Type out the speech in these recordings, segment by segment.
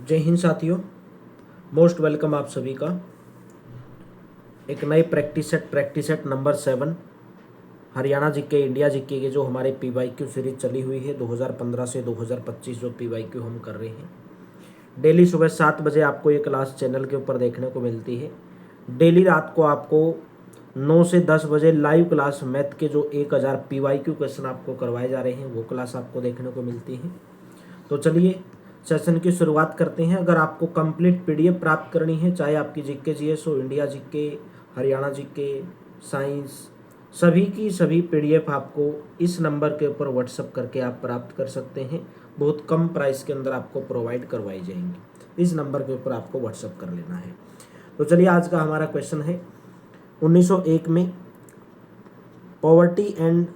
जय हिंद साथियों, most welcome आप सभी का एक नए practice set number 7 Haryana GK India GK के जो हमारे पीवाईक्यू सीरीज चली हुई है 2015 से 2025 जो पीवाईक्यू हम कर रहे हैं। डेली सुबह 7 बजे आपको ये क्लास चैनल के ऊपर देखने को मिलती है। डेली रात को आपको 9 से 10 बजे लाइव क्लास मैथ के जो 1000 पीवाईक्यू क्वेश्चन आपको करवाए जा रहे हैं वो क्लास आपको देखने को मिलती है। तो चलिए सेशन की शुरुआत करते हैं। अगर आपको कंप्लीट पीडीएफ प्राप्त करनी है, चाहे आपकी जीके जीएस हो, India GK, Haryana GK, science, सभी की सभी पीडीएफ आपको इस नंबर के ऊपर व्हाट्सअप करके आप प्राप्त कर सकते हैं। बहुत कम प्राइस के अंदर आपको प्रोवाइड करवाई जाएंगी। इस नंबर के ऊपर आपको व्हाट्सअप कर लेना है। तो चलिए आज का हमारा क्वेश्चन है 1901 में poverty and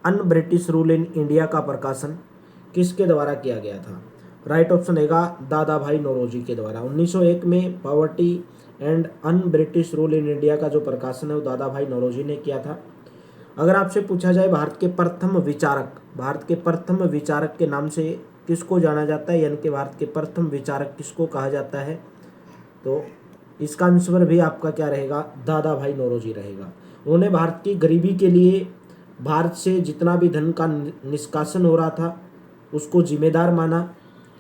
un British rule in India का प्रकाशन किसके द्वारा किया गया था? राइट ऑप्शन रहेगा दादा भाई नौरोजी के द्वारा। 1901 में poverty and un British rule in India का जो प्रकाशन है वो दादा भाई नौरोजी ने किया था। अगर आपसे पूछा जाए भारत के प्रथम विचारक के नाम से किसको जाना जाता है, यानी कि भारत के प्रथम विचारक किसको कहा जाता है, तो इसका आंसर भी आपका क्या रहेगा? दादा भाई नौरोजी रहेगा। उन्होंने भारत की गरीबी के लिए भारत से जितना भी धन का निष्कासन हो रहा था उसको जिम्मेदार माना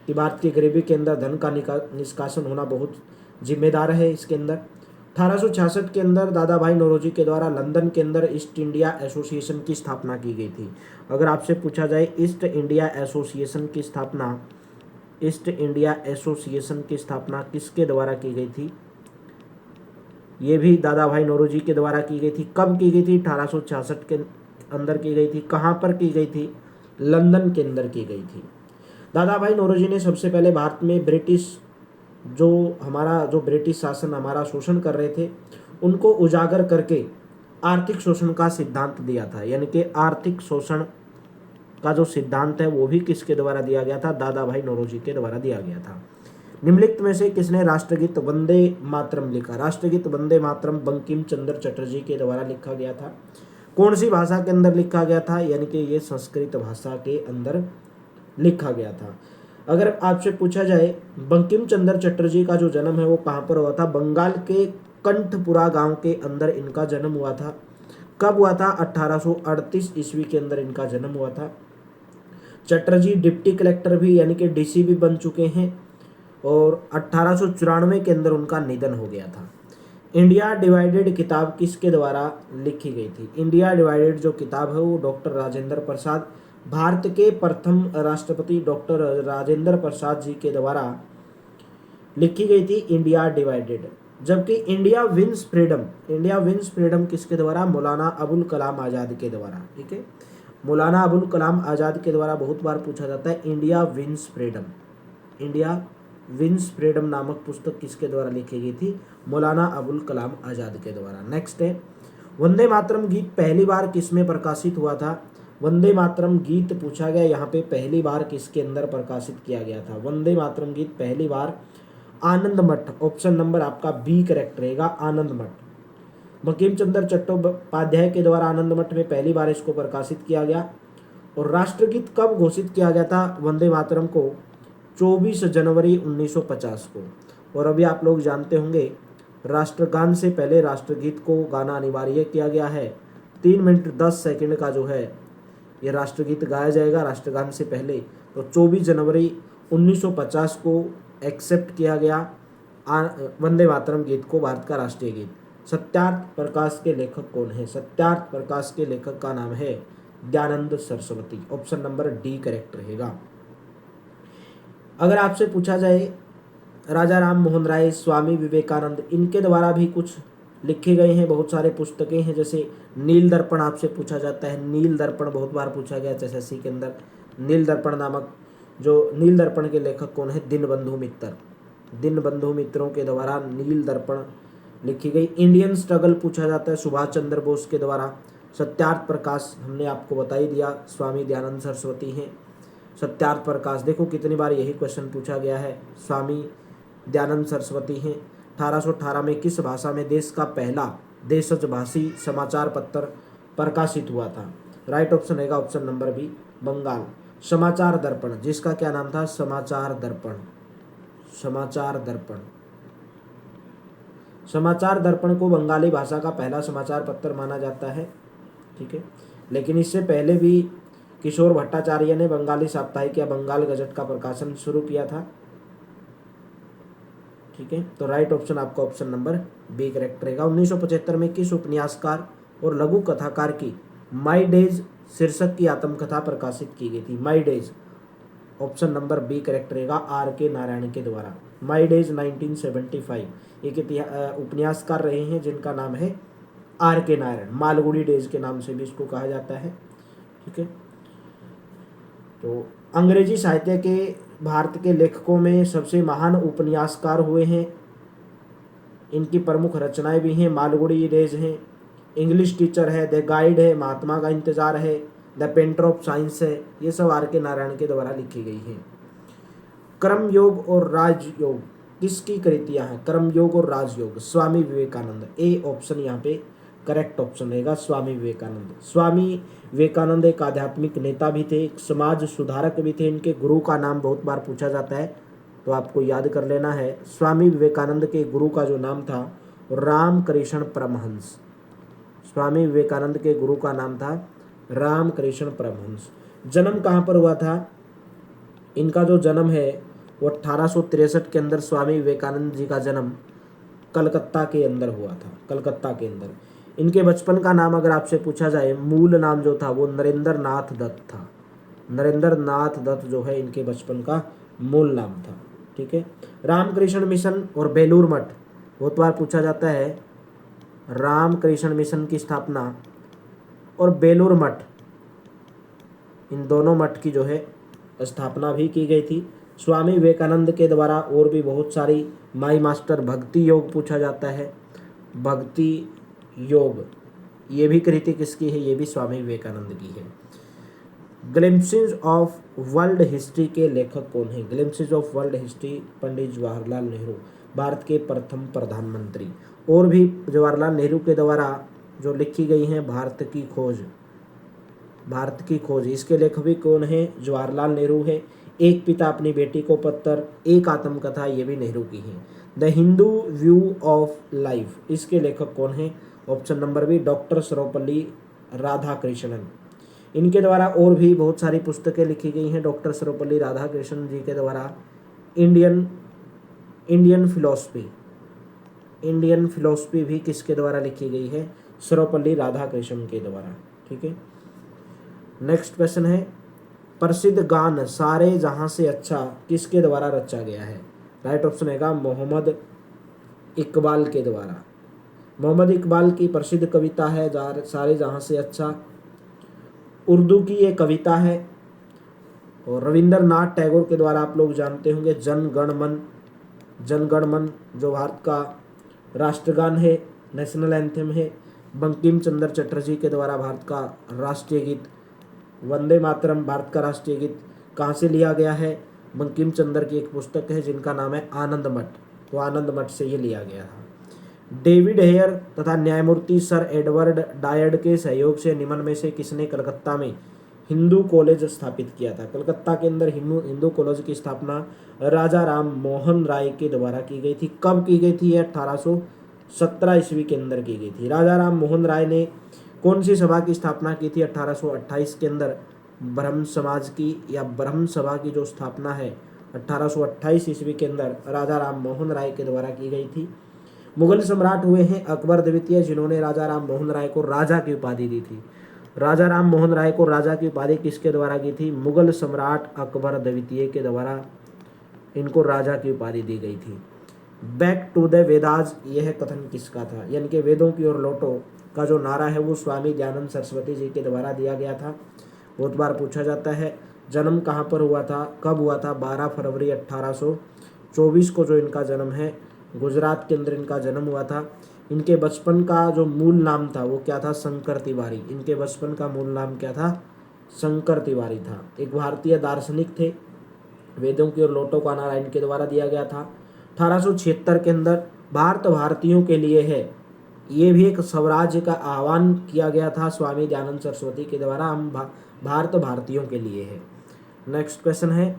कि भारत की गरीबी के अंदर धन का निष्कासन होना बहुत जिम्मेदार है। इसके अंदर 1866 के अंदर दादा भाई नौरोजी के द्वारा लंदन के अंदर ईस्ट इंडिया एसोसिएशन की स्थापना की गई थी। अगर आपसे पूछा जाए ईस्ट इंडिया एसोसिएशन की स्थापना किसके द्वारा की गई थी, ये भी दादा भाई नौरोजी के द्वारा की गई थी। कब की गई थी? 1866 के अंदर की गई थी। कहाँ पर की गई थी? लंदन के अंदर की गई थी। दादा भाई नौरोजी ने सबसे पहले भारत में जो ब्रिटिश शासन हमारा शोषण कर रहे थे उनको उजागर करके आर्थिक शोषण का सिद्धांत दिया था, यानी कि आर्थिक शोषण का जो सिद्धांत है वो भी किसके द्वारा दिया गया था? दादा भाई नौरोजी के द्वारा दिया गया था। निम्नलिखित में से किसने राष्ट्रगीत वंदे मातरम लिखा? राष्ट्रगीत वंदे मातरम बंकिम चंद्र चटर्जी के द्वारा लिखा गया था। कौन सी भाषा के अंदर लिखा गया था? यानी कि ये संस्कृत भाषा के अंदर लिखा गया था। अगर आपसे पूछा जाए बंकिम चंद्र चटर्जी का जो जन्म है वो कहाँ पर हुआ था? बंगाल के कंठपुरा गांव के अंदर इनका जन्म हुआ था। कब हुआ था? 1838 ईस्वी के अंदर इनका जन्म हुआ था। चटर्जी डिप्टी कलेक्टर भी यानी कि डीसी भी बन चुके हैं और 1894 के अंदर उनका निधन हो गया था। इंडिया डिवाइडेड किताब किसके द्वारा लिखी गई थी? इंडिया डिवाइडेड जो किताब है वो डॉक्टर राजेंद्र प्रसाद, भारत के प्रथम राष्ट्रपति डॉक्टर राजेंद्र प्रसाद जी के द्वारा लिखी गई थी इंडिया डिवाइडेड। जबकि इंडिया विंस फ्रीडम किसके द्वारा? मौलाना अबुल कलाम आज़ाद के द्वारा। ठीक है, मौलाना अबुल कलाम आज़ाद के द्वारा बहुत बार पूछा जाता है। इंडिया विंस फ्रीडम नामक पुस्तक किसके द्वारा लिखी गई थी? मौलाना अबुल कलाम आज़ाद के द्वारा। नेक्स्ट है वंदे मातरम गीत पहली बार किसमें प्रकाशित हुआ था? वंदे मातरम गीत पूछा गया यहाँ पे पहली बार किसके अंदर प्रकाशित किया गया था? वंदे मातरम गीत पहली बार आनंद मठ, ऑप्शन नंबर आपका बी करेक्ट रहेगा, आनंद मठ। बंकिम चंद्र चट्टोपाध्याय के द्वारा आनंद मठ में पहली बार इसको प्रकाशित किया गया। और राष्ट्रगीत कब घोषित किया गया था वंदे मातरम को? 24 जनवरी 1950 को। और अभी आप लोग जानते होंगे राष्ट्रगान से पहले राष्ट्रगीत को गाना अनिवार्य किया गया है। 3 मिनट 10 सेकंड का जो है ये राष्ट्रगीत गाया जाएगा राष्ट्रगान से पहले। तो 24 जनवरी 1950 को एक्सेप्ट किया गया वंदे मातरम गीत को भारत का राष्ट्रीय गीत। सत्यार्थ प्रकाश के लेखक कौन है? सत्यार्थ प्रकाश के लेखक का नाम है Dayanand Saraswati. Option number D correct रहेगा। अगर आपसे पूछा जाए राजा राम मोहन राय, स्वामी विवेकानंद, इनके द्वारा भी कुछ लिखे गए हैं, बहुत सारे पुस्तकें हैं। जैसे नील दर्पण आपसे पूछा जाता है, नील दर्पण बहुत बार पूछा गया एसएससी के अंदर। नील दर्पण के लेखक कौन है? दीनबंधु मित्रों के द्वारा नील दर्पण लिखी गई। इंडियन स्ट्रगल पूछा जाता है सुभाष चंद्र बोस के द्वारा। सत्यार्थ प्रकाश हमने आपको बता ही दिया, स्वामी दयानंद सरस्वती हैं। सत्यार्थ प्रकाश देखो कितनी बार यही क्वेश्चन पूछा गया है, स्वामी दयानंद सरस्वती हैं। 1818 में किस भाषा में देश का पहला देशज-भाषी समाचार पत्र प्रकाशित हुआ था? राइट ऑप्शन रहेगा ऑप्शन नंबर बी, बंगाल। समाचार दर्पण, जिसका क्या नाम था? समाचार दर्पण। समाचार दर्पण। समाचार दर्पण को बंगाली भाषा का पहला समाचार पत्र माना जाता है, ठीक है। लेकिन इससे पहले भी किशोर भट्टाचार्य ने बंगाली साप्ताहिक या बंगाल गजट का प्रकाशन शुरू किया था, ठीक है। तो राइट ऑप्शन आपका ऑप्शन नंबर बी करेक्ट रहेगा। 1975 में किस उपन्यासकार और लघु कथाकार की माई डेज शीर्षक की आत्मकथा प्रकाशित की गई थी? My days, option number B correct रहेगा, आर के नारायण के द्वारा। माई डेज 1975 एक उपन्यासकार रहे हैं जिनका नाम है are K Narayan. Malgudi days के नाम से भी इसको कहा जाता है, ठीक है। तो अंग्रेजी साहित्य के भारत के लेखकों में सबसे महान उपन्यासकार हुए हैं। इनकी प्रमुख रचनाएं भी हैं, मालगुडी डेज हैं, इंग्लिश टीचर है, द गाइड है, महात्मा का इंतजार है, द पेंटर ऑफ साइंस है। ये सब आर के नारायण के द्वारा लिखी गई हैं। कर्मयोग और राजयोग किसकी कृतियां हैं? कर्मयोग और राजयोग स्वामी विवेकानंद। ए ऑप्शन यहाँ पे करेक्ट ऑप्शन रहेगा, स्वामी विवेकानंद। स्वामी विवेकानंद एक आध्यात्मिक नेता भी थे, एक समाज सुधारक भी थे। इनके गुरु का नाम बहुत बार पूछा जाता है, तो आपको याद कर लेना है। स्वामी विवेकानंद के गुरु का जो नाम था रामकृष्ण परमहंस। स्वामी विवेकानंद के गुरु का नाम था रामकृष्ण परमहंस। जन्म कहाँ पर हुआ था? इनका जो जन्म है वो 1863 के अंदर स्वामी विवेकानंद जी का जन्म कलकत्ता के अंदर हुआ था, कलकत्ता के अंदर। इनके बचपन का नाम अगर आपसे पूछा जाए, मूल नाम जो था वो नरेंद्र नाथ दत्त था। नरेंद्र नाथ दत्त जो है इनके बचपन का मूल नाम था, ठीक है। रामकृष्ण मिशन और बेलूर मठ बहुत बार पूछा जाता है। रामकृष्ण मिशन की स्थापना और बेलूर मठ, इन दोनों मठ की जो है स्थापना भी की गई थी स्वामी विवेकानंद के द्वारा। और भी बहुत सारी माई मास्टर भक्ति योग पूछा जाता है, भक्ति योग, ये भी कृति किसकी है? ये भी स्वामी विवेकानंद की है। ग्लिम्पसेस ऑफ वर्ल्ड हिस्ट्री के लेखक कौन है? Glimpses of world history Pandit Jawaharlal Nehru, Bharat के प्रथम प्रधानमंत्री। और भी जवाहरलाल नेहरू के द्वारा जो लिखी गई हैं भारत की खोज, भारत की खोज, इसके लेखक भी कौन है? जवाहरलाल नेहरू है। एक पिता अपनी बेटी को पत्र, एक आत्मकथा, ये भी नेहरू की है। The Hindu view of life, इसके लेखक कौन है? Option number B doctor Sarvepalli Radhakrishnan. इनके द्वारा और भी बहुत सारी पुस्तकें लिखी गई हैं डॉक्टर सर्वपल्ली राधाकृष्णन जी के द्वारा। इंडियन फिलॉसफी भी किसके द्वारा लिखी गई है? सर्वपल्ली राधाकृष्णन के द्वारा, ठीक है। नेक्स्ट क्वेश्चन है, प्रसिद्ध गान सारे जहां से अच्छा किसके द्वारा रचा गया है? राइट ऑप्शन है मोहम्मद इकबाल के द्वारा। मोहम्मद इकबाल की प्रसिद्ध कविता है सारे जहां से अच्छा, उर्दू की ये कविता है। और रविंद्रनाथ टैगोर के द्वारा आप लोग जानते होंगे जन गण मन जो भारत का राष्ट्रगान है, नेशनल एंथम है। बंकिम चंद्र चटर्जी के द्वारा भारत का राष्ट्रीय गीत वंदे मातरम, भारत का राष्ट्रीय गीत कहाँ से लिया गया है? बंकिम चंद्र की एक पुस्तक है जिनका नाम है आनंद मठ, तो आनंद मठ से ये लिया गया था। डेविड हेयर तथा न्यायमूर्ति सर एडवर्ड डायड के सहयोग से निम्न में से किसने कलकत्ता में हिंदू कॉलेज स्थापित किया था? कलकत्ता के अंदर हिंदू कॉलेज की स्थापना राजा राम मोहन राय के द्वारा की गई थी। कब की गई थी? 1817 ईस्वी के अंदर की गई थी। राजा राम मोहन राय ने कौन सी सभा की स्थापना की थी? 1828 के अंदर ब्रह्म समाज की या ब्रह्म सभा की जो स्थापना है 1828 ईस्वी के अंदर राजा राम मोहन राय के द्वारा की गई थी। मुगल सम्राट हुए हैं अकबर द्वितीय, जिन्होंने राजा राम मोहन राय को राजा की उपाधि दी थी। राजा राम मोहन राय को राजा की उपाधि किसके द्वारा की थी? मुगल सम्राट अकबर द्वितीय के द्वारा इनको राजा की उपाधि दी गई थी। बैक टू द वेदास, यह कथन किसका था? यानी कि वेदों की ओर लौटो का जो नारा है वो स्वामी दयानंद सरस्वती जी के द्वारा दिया गया था। बहुत बार पूछा जाता है। जन्म कहाँ पर हुआ था, कब हुआ था? 12 फरवरी 1824 को जो इनका जन्म है, गुजरात के अंदर इनका जन्म हुआ था। इनके बचपन का जो मूल नाम था वो क्या था? शंकर तिवारी। इनके बचपन का मूल नाम क्या था? शंकर तिवारी था। एक भारतीय दार्शनिक थे। वेदों की ओर लौटो का नारा इनके द्वारा दिया गया था। 1876 के अंदर भारत भारतीयों के लिए है, ये भी एक स्वराज्य का आह्वान किया गया था स्वामी दयानंद सरस्वती के द्वारा। हम भारत भारतीयों के लिए है। नेक्स्ट क्वेश्चन है,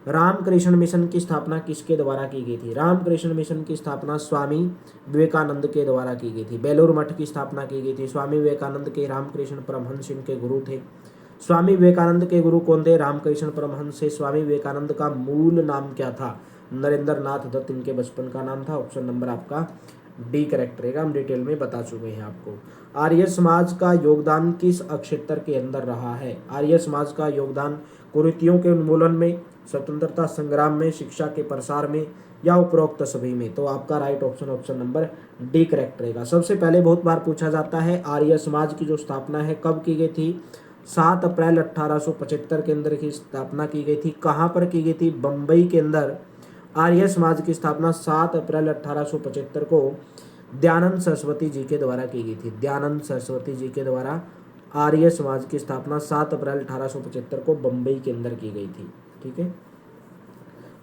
रामकृष्ण मिशन की स्थापना किसके द्वारा की गई थी? रामकृष्ण मिशन की स्थापना स्वामी विवेकानंद के द्वारा की गई थी। बेलूर मठ की स्थापना की गई थी। स्वामी विवेकानंद के रामकृष्ण परमहंस इनके गुरु थे। स्वामी विवेकानंद के गुरु कौन थे? रामकृष्ण परमहंस से। स्वामी विवेकानंद का मूल नाम क्या था? नरेंद्र नाथ दत्त इनके बचपन का नाम था। ऑप्शन नंबर आपका डी करेक्ट रहेगा। हम डिटेल में बता चुके हैं आपको। आर्य समाज का योगदान किस अक्षेत्र के अंदर रहा है? आर्य समाज का योगदान कुरीतियों के उन्मूलन में, स्वतंत्रता संग्राम में, शिक्षा के प्रसार में या उपरोक्त सभी में? तो आपका right option option number D correct रहेगा। सबसे पहले बहुत बार पूछा जाता है आर्य समाज की जो स्थापना है कब की गई थी? 7 अप्रैल 1875 के अंदर की स्थापना की गई थी। कहाँ पर की गई थी? बम्बई के अंदर आर्य समाज की स्थापना 7 अप्रैल 1875 को दयानंद सरस्वती जी के द्वारा की गई थी। दयानंद सरस्वती जी के द्वारा आर्य समाज की स्थापना 7 अप्रैल 1875 को बम्बई के अंदर की गई थी। ठीक है,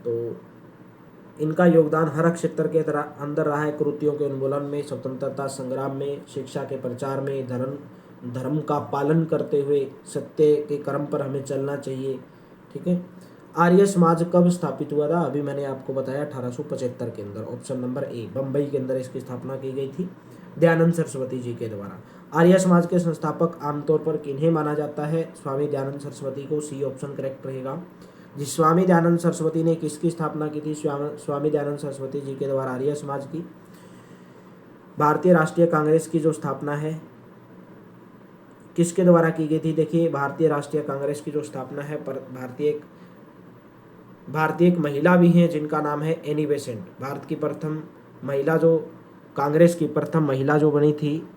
तो इनका योगदान हर क्षेत्र के अंदर रहा है। कुरीतियों के उन्मूलन में, स्वतंत्रता संग्राम में, शिक्षा के प्रचार में, धर्म का पालन करते हुए सत्य के कर्म पर हमें चलना चाहिए। ठीक है, आर्य समाज कब स्थापित हुआ था? अभी मैंने आपको बताया 1875 के अंदर। ऑप्शन नंबर ए, बम्बई के अंदर इसकी स्थापना की गई थी दयानंद सरस्वती जी के द्वारा। आर्य समाज के संस्थापक आमतौर पर किन्हें माना जाता है? स्वामी दयानंद सरस्वती को। सी ऑप्शन करेक्ट रहेगा। जिस स्वामी दयानंद सरस्वती ने किसकी स्थापना की थी? स्वामी दयानंद सरस्वती जी के द्वारा आर्य समाज की। भारतीय राष्ट्रीय कांग्रेस की जो स्थापना है किसके द्वारा की गई थी? देखिए, भारतीय राष्ट्रीय कांग्रेस की जो स्थापना है भारतीय एक महिला भी हैं जिनका नाम है एनी बेसेंट। भारत की प्रथम महिला जो कांग्रेस की प्रथम महिला जो बनी थी,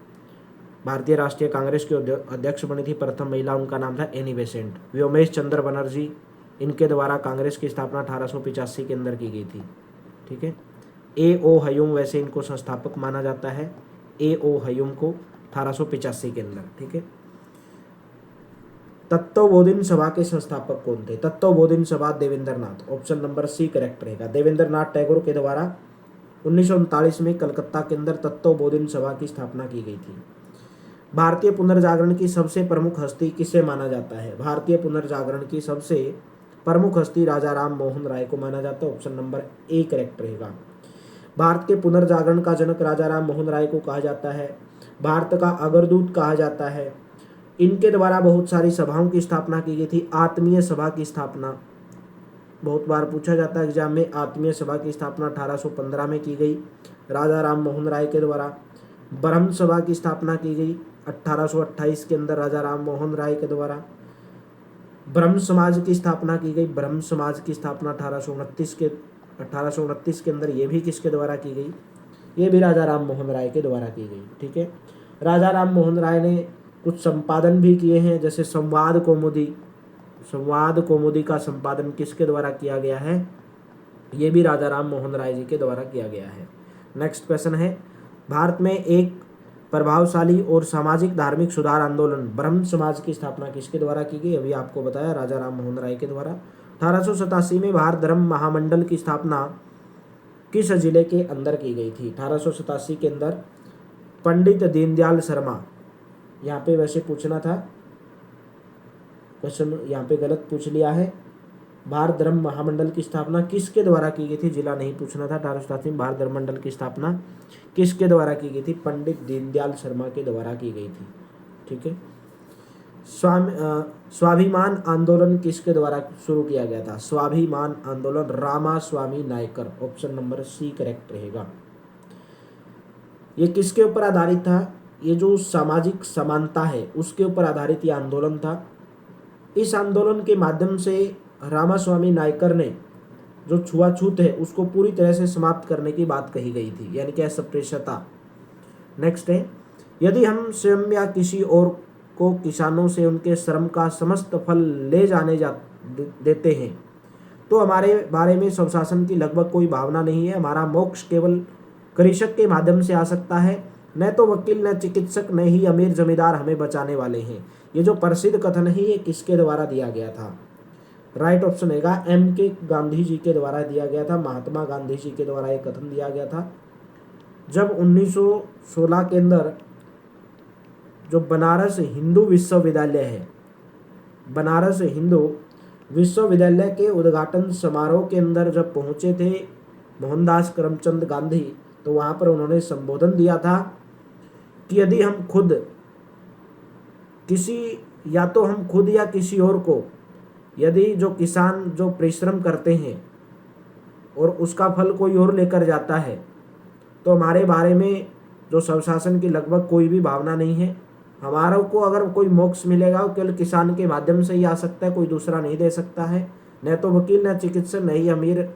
भारतीय राष्ट्रीय कांग्रेस की अध्यक्ष बनी थी प्रथम महिला, उनका नाम था एनी बेसेंट। व्योमेश चंद्र बनर्जी, इनके द्वारा कांग्रेस की स्थापना 1885 के अंदर की गई थी। ठीक है, ए ओ हयूम वैसे इनको संस्थापक माना जाता है, ए ओ हयूम को 1885 के अंदर। ठीक है, तत्वबोधिनी सभा के संस्थापक कौन थे? तत्वबोधिनी सभा देवेंद्र नाथ। ऑप्शन नंबर सी करेक्ट रहेगा। देवेंद्र नाथ टैगोर के द्वारा 1939 में कलकत्ता के अंदर तत्वबोधिनी सभा की स्थापना की गई थी। भारतीय पुनर्जागरण की सबसे प्रमुख हस्ती किसे माना जाता है? भारतीय पुनर्जागरण की सबसे प्रमुख हस्ती राजा राम मोहन राय को माना जाता है। ऑप्शन नंबर ए करेक्ट रहेगा। भारत के पुनर्जागरण का जनक राजा राम मोहन राय को कहा जाता है। भारत का अग्रदूत कहा जाता है। इनके द्वारा बहुत सारी सभाओं की स्थापना की गई थी। आत्मीय सभा की स्थापना बहुत बार पूछा जाता है एग्जाम में। आत्मीय सभा की स्थापना 1815 में की गई राजा राम मोहन राय के द्वारा। ब्रह्म सभा की स्थापना की गई 1828 के अंदर राजा राम मोहन राय के द्वारा। ब्रह्म समाज की स्थापना की गई। ब्रह्म समाज की स्थापना 1829 के अंदर, ये भी किसके द्वारा की गई? ये भी राजा राम मोहन राय के द्वारा की गई। ठीक है, राजा राम मोहन राय ने कुछ संपादन भी किए हैं, जैसे संवाद कौमुदी का संपादन किसके द्वारा किया गया है? ये भी राजा राम मोहन राय जी के द्वारा किया गया है। नेक्स्ट क्वेश्चन है, भारत में एक प्रभावशाली और सामाजिक धार्मिक सुधार आंदोलन ब्रह्म समाज की स्थापना किसके द्वारा की गई? अभी आपको बताया राजा राम मोहन राय के द्वारा। 1887 में भारत धर्म महामंडल की स्थापना किस जिले के अंदर की गई थी? 1887 के अंदर पंडित दीनदयाल शर्मा, यहाँ पे वैसे पूछना था क्वेश्चन, यहाँ पे गलत पूछ लिया है। भारत धर्म महामंडल की स्थापना किसके द्वारा की गई थी? जिला नहीं पूछना था। 1887 में भारत धर्म मंडल की स्थापना किसके द्वारा की गई थी? पंडित दीनदयाल शर्मा के द्वारा की गई थी। ठीक है, स्वाभिमान आंदोलन किसके द्वारा शुरू किया गया था? स्वाभिमान आंदोलन Ramaswami Naicker. Option number C correct रहेगा। ये किसके ऊपर आधारित था? ये जो सामाजिक समानता है उसके ऊपर आधारित ये आंदोलन था। इस आंदोलन के माध्यम से रामास्वामी नायकर ने जो छुआछूत है उसको पूरी तरह से समाप्त करने की बात कही गई थी, यानी कि अस्पृश्यता। नेक्स्ट है, यदि हम स्वयं या किसी और को किसानों से उनके श्रम का समस्त फल ले जाने देते हैं तो हमारे बारे में स्वशासन की लगभग कोई भावना नहीं है। हमारा मोक्ष केवल कृषक के माध्यम से आ सकता है, न तो वकील, न चिकित्सक, न ही अमीर जमींदार हमें बचाने वाले हैं। ये जो प्रसिद्ध कथन है ये किसके द्वारा दिया गया था? राइट ऑप्शन रहेगा M.K. गांधी जी के द्वारा दिया गया था। महात्मा गांधी जी के द्वारा ये कथन दिया गया था जब 1916 के अंदर जो बनारस हिंदू विश्वविद्यालय है, बनारस हिंदू विश्वविद्यालय के उद्घाटन समारोह के अंदर जब पहुंचे थे मोहनदास करमचंद गांधी, तो वहां पर उन्होंने संबोधन दिया था कि यदि हम खुद किसी, या तो हम खुद या किसी और को, यदि जो किसान जो परिश्रम करते हैं और उसका फल कोई और लेकर जाता है, तो हमारे बारे में जो स्वशासन की लगभग कोई भी भावना नहीं है। हमारा को अगर कोई मोक्ष मिलेगा वो केवल किसान के माध्यम से ही आ सकता है, कोई दूसरा नहीं दे सकता है। न तो वकील, न चिकित्सक, न ही अमीर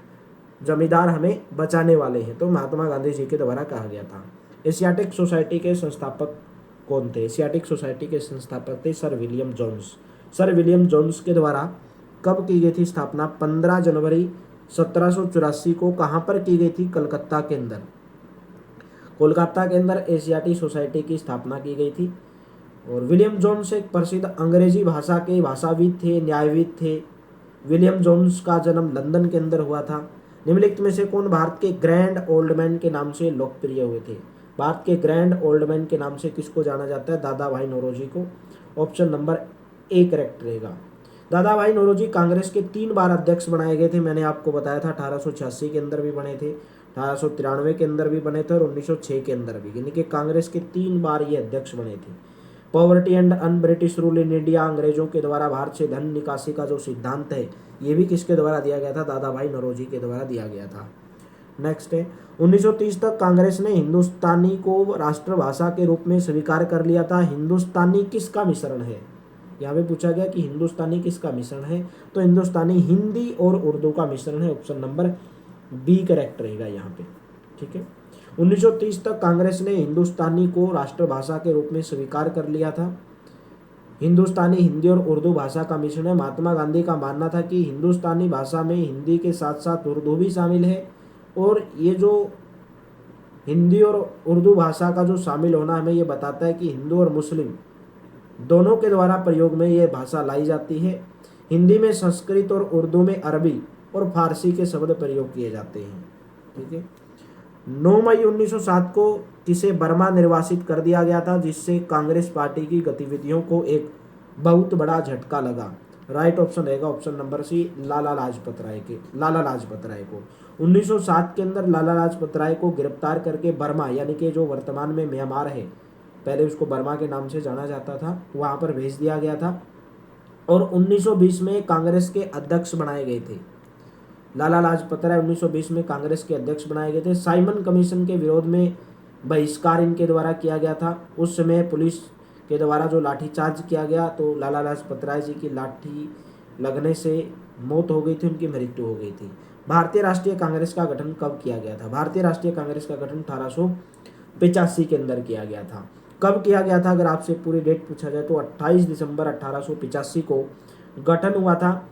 जमींदार हमें बचाने वाले हैं। तो महात्मा गांधी जी के द्वारा कहा गया था। एशियाटिक सोसाइटी के संस्थापक कौन थे? एशियाटिक सोसाइटी के संस्थापक थे sir William Jones. Sir William Jones के द्वारा कब की गई थी स्थापना? 15 जनवरी 1784 को। कहाँ पर की गई थी? कलकत्ता के अंदर। कोलकाता के अंदर एशियाटिक सोसाइटी की स्थापना की गई थी। और विलियम जोन्स एक प्रसिद्ध अंग्रेजी भाषा के भाषाविद थे, न्यायविद थे। विलियम जोन्स का जन्म लंदन के अंदर हुआ था। निम्नलिखित में से कौन भारत के ग्रैंड ओल्ड मैन के नाम से लोकप्रिय हुए थे? भारत के ग्रैंड ओल्ड मैन के नाम से किसको जाना जाता है? दादा भाई नौरोजी को। ऑप्शन नंबर ए करेक्ट रहेगा। दादा भाई नौरोजी कांग्रेस के 3 बार अध्यक्ष बनाए गए थे। मैंने आपको बताया था 1886 के अंदर भी बने थे, 1893 के अंदर भी बने थे और 1906 के अंदर भी। यानी कि कांग्रेस के 3 बार ये अध्यक्ष बने थे। Poverty and un British rule in India, अंग्रेजों के द्वारा भारत से धन निकासी का जो सिद्धांत है, ये भी किसके द्वारा दिया गया था? दादा भाई नौरोजी के द्वारा दिया गया था। नेक्स्ट है 1930 तक कांग्रेस ने हिंदुस्तानी को राष्ट्रभाषा के रूप में स्वीकार कर लिया था। हिंदुस्तानी किसका मिश्रण है? यहाँ पे पूछा गया कि हिंदुस्तानी किसका मिश्रण है, तो हिंदुस्तानी हिंदी और उर्दू का मिश्रण है। ऑप्शन नंबर बी करेक्ट रहेगा यहाँ पे। ठीक है, 1930 तक कांग्रेस ने हिंदुस्तानी को राष्ट्रभाषा के रूप में स्वीकार कर लिया था। हिंदुस्तानी हिंदी और उर्दू भाषा का मिश्रण है। महात्मा गांधी का मानना था कि हिंदुस्तानी भाषा में हिंदी के साथ साथ उर्दू भी शामिल है, और ये जो हिंदी और उर्दू भाषा का जो शामिल होना हमें ये बताता है कि हिंदू और मुस्लिम दोनों के द्वारा प्रयोग में ये भाषा लाई जाती है। हिंदी में संस्कृत और उर्दू में अरबी और फारसी के शब्द प्रयोग किए जाते हैं। ठीक है, 9 मई 1907 को किसे बर्मा निर्वासित कर दिया गया था, जिससे कांग्रेस पार्टी की गतिविधियों को एक बहुत बड़ा झटका लगा? राइट ऑप्शन रहेगा ऑप्शन नंबर सी, लाला लाजपत राय को। 1907 के अंदर लाला लाजपत राय को गिरफ्तार करके बर्मा, यानी कि जो वर्तमान में म्यांमार है, पहले उसको बर्मा के नाम से जाना जाता था, वहां पर भेज दिया गया था। और 1920 में कांग्रेस के अध्यक्ष बनाए गए थे। लाला लाजपत राय 1920 में कांग्रेस के अध्यक्ष बनाए गए थे। साइमन कमीशन के विरोध में बहिष्कार इनके द्वारा किया गया था। उस समय पुलिस के द्वारा जो लाठीचार्ज किया गया, तो लाला लाजपत राय जी की लाठी लगने से मौत हो गई थी, उनकी मृत्यु हो गई थी। भारतीय राष्ट्रीय कांग्रेस का गठन कब किया गया था? भारतीय राष्ट्रीय कांग्रेस का गठन 1885 के अंदर किया गया था। कब किया गया था? अगर आपसे पूरी डेट पूछा जाए तो 28 दिसंबर 1885 को गठन हुआ था।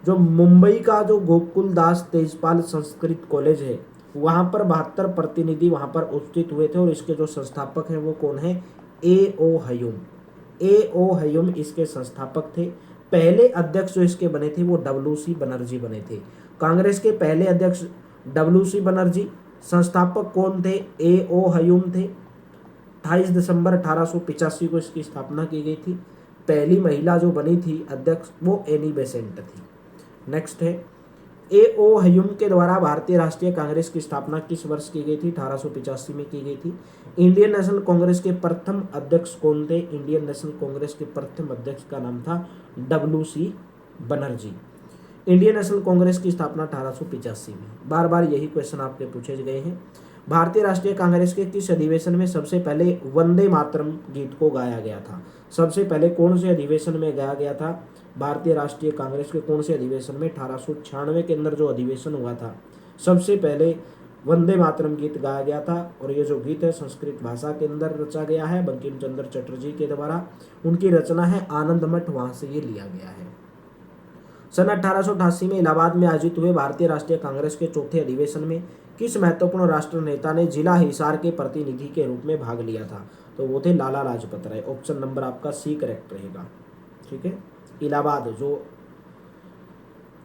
जो मुंबई का जो गोकुल दास तेजपाल संस्कृत कॉलेज है, वहाँ पर 72 प्रतिनिधि वहाँ पर उपस्थित हुए थे, और इसके जो संस्थापक हैं वो कौन है? A.O. हयूम। A.O. हयूम इसके संस्थापक थे। पहले अध्यक्ष जो इसके बने थे वो W.C. बनर्जी बने थे। कांग्रेस के पहले अध्यक्ष W.C. बनर्जी, संस्थापक कौन थे? A.O. हयूम थे। 28 दिसंबर 1885 को इसकी स्थापना की गई थी। पहली महिला जो बनी थी अध्यक्ष वो एनी बेसेंट थी। नेक्स्ट है A.O. हयूम के द्वारा भारतीय राष्ट्रीय कांग्रेस की स्थापना किस वर्ष की गई थी? 1885 में की गई थी। इंडियन नेशनल कांग्रेस के प्रथम अध्यक्ष कौन थे? इंडियन नेशनल कांग्रेस के प्रथम अध्यक्ष का नाम था W.C. Banerjee. Indian national Congress की स्थापना 1885 में। बार बार यही क्वेश्चन आपके पूछे गए हैं। भारतीय राष्ट्रीय कांग्रेस के किस अधिवेशन में सबसे पहले वंदे मातरम गीत को गाया गया था? सबसे पहले कौन से अधिवेशन में गाया गया था? भारतीय राष्ट्रीय कांग्रेस के कौन से अधिवेशन में? 1896 के अंदर जो अधिवेशन हुआ था, सबसे पहले वंदे मातरम गीत गाया गया था। और ये जो गीत है संस्कृत भाषा के अंदर रचा गया है बंकिम चंद्र चटर्जी के द्वारा, उनकी रचना है आनंद मठ, वहां से ये लिया गया है। सन 1888 में इलाहाबाद में आयोजित हुए भारतीय राष्ट्रीय कांग्रेस के चौथे अधिवेशन में किस महत्वपूर्ण राष्ट्र नेता ने जिला हिसार के प्रतिनिधि के रूप में भाग लिया था? तो वो थे लाला लाजपत राय। ऑप्शन नंबर आपका सी करेक्ट रहेगा। ठीक है, इलाहाबाद जो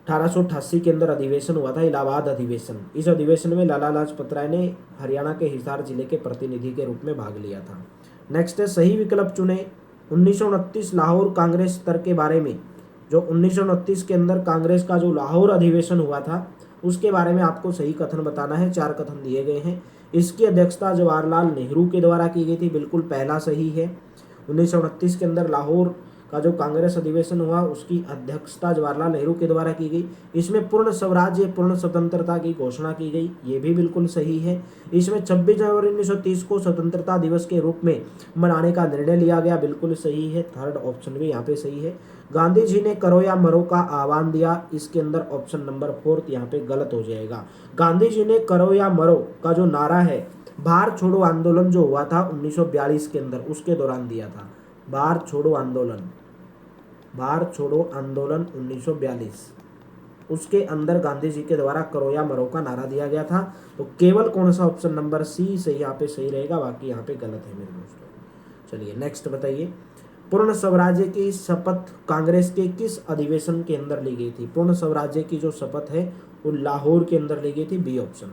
1888 के अंदर अधिवेशन हुआ था, इलाहाबाद अधिवेशन, इस अधिवेशन में लाला लाजपत राय ने हरियाणा के हिसार जिले के प्रतिनिधि के रूप में भाग लिया था। नेक्स्ट है सही विकल्प चुने। 1929 लाहौर कांग्रेस स्तर के बारे में जो 1929 के अंदर कांग्रेस का जो लाहौर अधिवेशन हुआ था उसके बारे में आपको सही कथन बताना है। 4 कथन दिए गए हैं। इसकी अध्यक्षता जवाहरलाल नेहरू के द्वारा की गई थी, बिल्कुल पहला सही है। 1929 के अंदर लाहौर का जो कांग्रेस अधिवेशन हुआ उसकी अध्यक्षता जवाहरलाल नेहरू के द्वारा की गई। इसमें पूर्ण स्वराज्य पूर्ण स्वतंत्रता की घोषणा की गई, ये भी बिल्कुल सही है। इसमें 26 जनवरी 1930 को स्वतंत्रता दिवस के रूप में मनाने का निर्णय लिया गया, बिल्कुल सही है। थर्ड ऑप्शन भी यहाँ पे सही है। गांधी जी ने करो या मरो का आह्वान दिया, इसके अंदर ऑप्शन नंबर 4 यहाँ पे गलत हो जाएगा। गांधी जी ने करो या मरो का जो नारा है भारत छोड़ो आंदोलन जो हुआ था 1942 के अंदर उसके दौरान दिया था। भारत छोड़ो आंदोलन, भारत छोड़ो आंदोलन 1942, उसके अंदर गांधी जी के द्वारा करो या मरो का नारा दिया गया था। तो केवल कौन सा ऑप्शन नंबर सी से यहाँ पे सही रहेगा, बाकी यहाँ पे गलत है मेरे दोस्तों। चलिए नेक्स्ट बताइए। पूर्ण स्वराज्य की शपथ कांग्रेस के किस अधिवेशन के अंदर ली गई थी? पूर्ण स्वराज्य की जो शपथ है वो लाहौर के अंदर ली गई थी, बी ऑप्शन।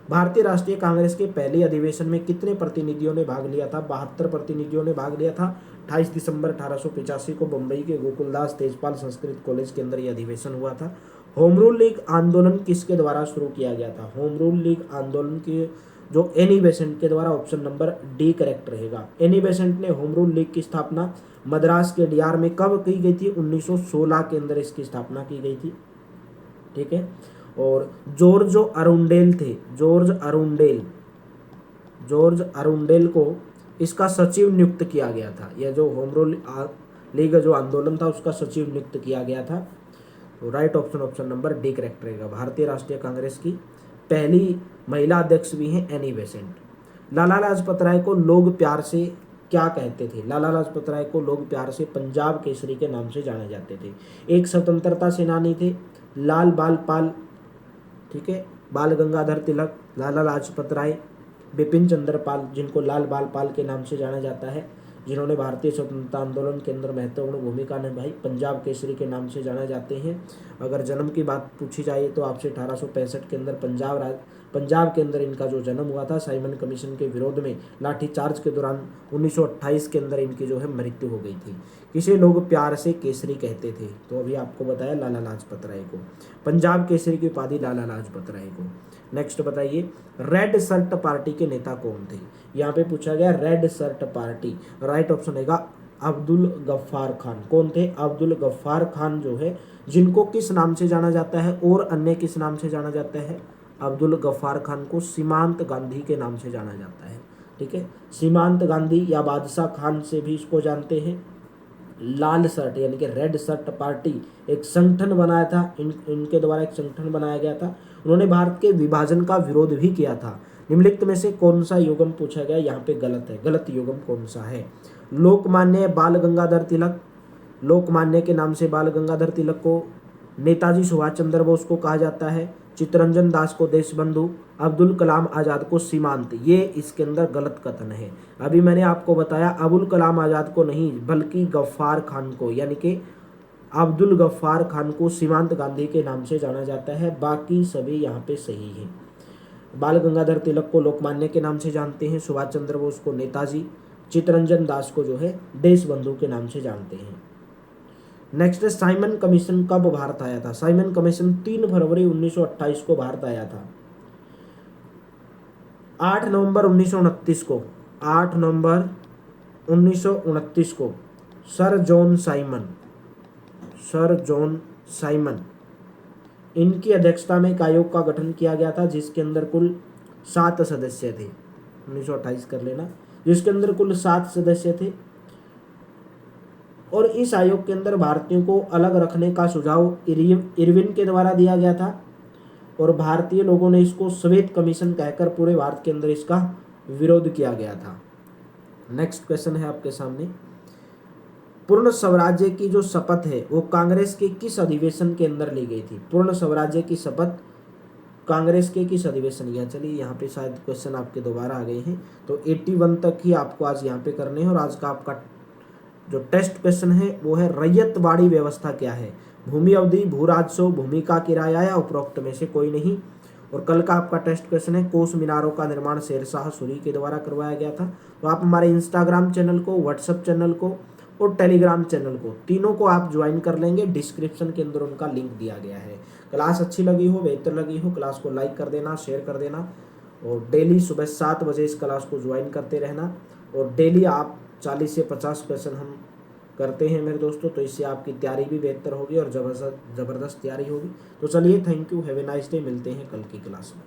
भारतीय राष्ट्रीय कांग्रेस के पहले अधिवेशन में कितने प्रतिनिधियों ने भाग लिया था? 72 प्रतिनिधियों ने भाग लिया था। 28 दिसंबर 1885 को मुंबई के गोकुलदास तेजपाल संस्कृत कॉलेज के अंदर यह अधिवेशन हुआ था। होम रूल लीग आंदोलन किसके द्वारा शुरू किया गया था? होम रूल लीग आंदोलन की जो एनी बेसेंट के द्वारा, ऑप्शन नंबर डी करेक्ट रहेगा। एनी बेसेंट ने होम रूल लीग की स्थापना मद्रास के डीआर में कब की गई थी? 1916 के अंदर इसकी स्थापना की गई थी, ठीक है। और जॉर्ज अरुंडेल थे, जॉर्ज अरुंडेल को इसका सचिव नियुक्त किया गया था। यह जो होम रूल लीग जो आंदोलन था उसका सचिव नियुक्त किया गया था। तो right option option number D correct रहेगा। भारतीय राष्ट्रीय कांग्रेस की पहली महिला अध्यक्ष भी हैं एनी बेसेंट। लाला लाजपत राय को लोग प्यार से क्या कहते थे? लाला लाजपत राय को लोग प्यार से पंजाब केसरी के नाम से जाने जाते थे। एक स्वतंत्रता सेनानी थे, लाल बाल पाल, ठीक है, बाल गंगाधर तिलक, लाला लाजपत राय, बिपिन चंद्र पाल जिनको लाल बाल पाल के नाम से जाना जाता है, जिन्होंने भारतीय स्वतंत्रता आंदोलन के अंदर महत्वपूर्ण भूमिका निभाई, पंजाब केसरी के नाम से जाना जाते हैं। अगर जन्म की बात पूछी जाए तो आपसे 1865 के अंदर पंजाब के अंदर इनका जो जन्म हुआ था, साइमन कमीशन के विरोध में लाठीचार्ज के दौरान 1928 के अंदर इनकी जो है मृत्यु हो गई थी। किसे लोग प्यार से केसरी कहते थे? तो अभी आपको बताया लाला लाजपत राय को, पंजाब केसरी की उपाधि लाला लाजपत राय को। नेक्स्ट बताइए, रेड शर्ट पार्टी के नेता कौन थे? यहाँ पे पूछा गया red shirt party, right option रहेगा अब्दुल गफ्फार खान। कौन थे? अब्दुल गफ्फार खान जो है, जिनको किस नाम से जाना जाता है और अन्य किस नाम से जाना जाता है? अब्दुल गफ्फार खान को सीमांत गांधी के नाम से जाना जाता है, ठीक है। सीमांत गांधी या बादशाह खान से भी इसको जानते हैं। लाल शर्ट यानी कि रेड शर्ट पार्टी एक संगठन बनाया था, इनके द्वारा एक संगठन बनाया गया था। उन्होंने भारत के विभाजन का विरोध भी किया था। निम्नलिखित में से कौन सा युग्म पूछा गया? यहाँ पे गलत है, गलत युग्म कौन सा है? लोकमान्य बाल गंगाधर तिलक, लोकमान्य के नाम से बाल गंगाधर तिलक को, नेताजी सुभाष चंद्र बोस को कहा जाता है, चित्तरंजन दास को देशबंधु, अब्दुल कलाम आज़ाद को सीमांत, ये इसके अंदर गलत कथन है। अभी मैंने आपको बताया अबुल कलाम आज़ाद को नहीं बल्कि गफ्फार खान को, यानी कि अब्दुल गफ्फार खान को सीमांत गांधी के नाम से जाना जाता है। बाकी सभी यहाँ पे सही है। बाल गंगाधर तिलक को लोकमान्य के नाम से जानते हैं, सुभाष चंद्र बोस को नेताजी, चित्तरंजन दास को जो है देशबंधु के नाम से जानते हैं। नेक्स्ट है, साइमन कमीशन कब भारत आया था? साइमन कमीशन 3 फरवरी 1928 को भारत आया था। 8 नवंबर 1929 को, 8 नवंबर 1929 को सर जॉन साइमन इनकी अध्यक्षता में एक आयोग का गठन किया गया था, जिसके अंदर कुल 7 सदस्य थे। 1928 कर लेना, जिसके अंदर कुल 7 सदस्य थे। और इस आयोग के अंदर भारतीयों को अलग रखने का सुझाव इरविन के द्वारा दिया गया था और भारतीय लोगों ने इसको श्वेत कमीशन कहकर पूरे भारत के अंदर इसका विरोध किया गया था। नेक्स्ट क्वेश्चन है आपके सामने, पूर्ण स्वराज्य की जो शपथ है वो कांग्रेस के किस अधिवेशन के अंदर ली गई थी? पूर्ण स्वराज्य की शपथ कांग्रेस के किस अधिवेशन? या चलिए यहाँ पे शायद क्वेश्चन आपके दोबारा आ गए हैं, तो 81 तक ही आपको आज यहाँ पे करने हैं। और आज का आपका जो टेस्ट क्वेश्चन है वो है रैयतवाड़ी व्यवस्था क्या है? भूमि अवधि, भू राजस्व, भूमि का किराया या उपरोक्त में से कोई नहीं। और कल का आपका टेस्ट क्वेश्चन है, कोस मीनारों का निर्माण शेरशाह सूरी के द्वारा करवाया गया था। तो आप हमारे इंस्टाग्राम चैनल को, व्हाट्सएप चैनल को और टेलीग्राम चैनल को, तीनों को आप ज्वाइन कर लेंगे। डिस्क्रिप्शन के अंदर उनका लिंक दिया गया है। क्लास अच्छी लगी हो, बेहतर लगी हो, क्लास को लाइक कर देना, शेयर कर देना और डेली सुबह 7 बजे इस क्लास को ज्वाइन करते रहना। और डेली आप 40 से 50 क्वेश्चन हम करते हैं मेरे दोस्तों, तो इससे आपकी तैयारी भी बेहतर होगी और ज़बरदस्त तैयारी होगी। तो चलिए, thank you, have a nice day, मिलते हैं कल की क्लास में।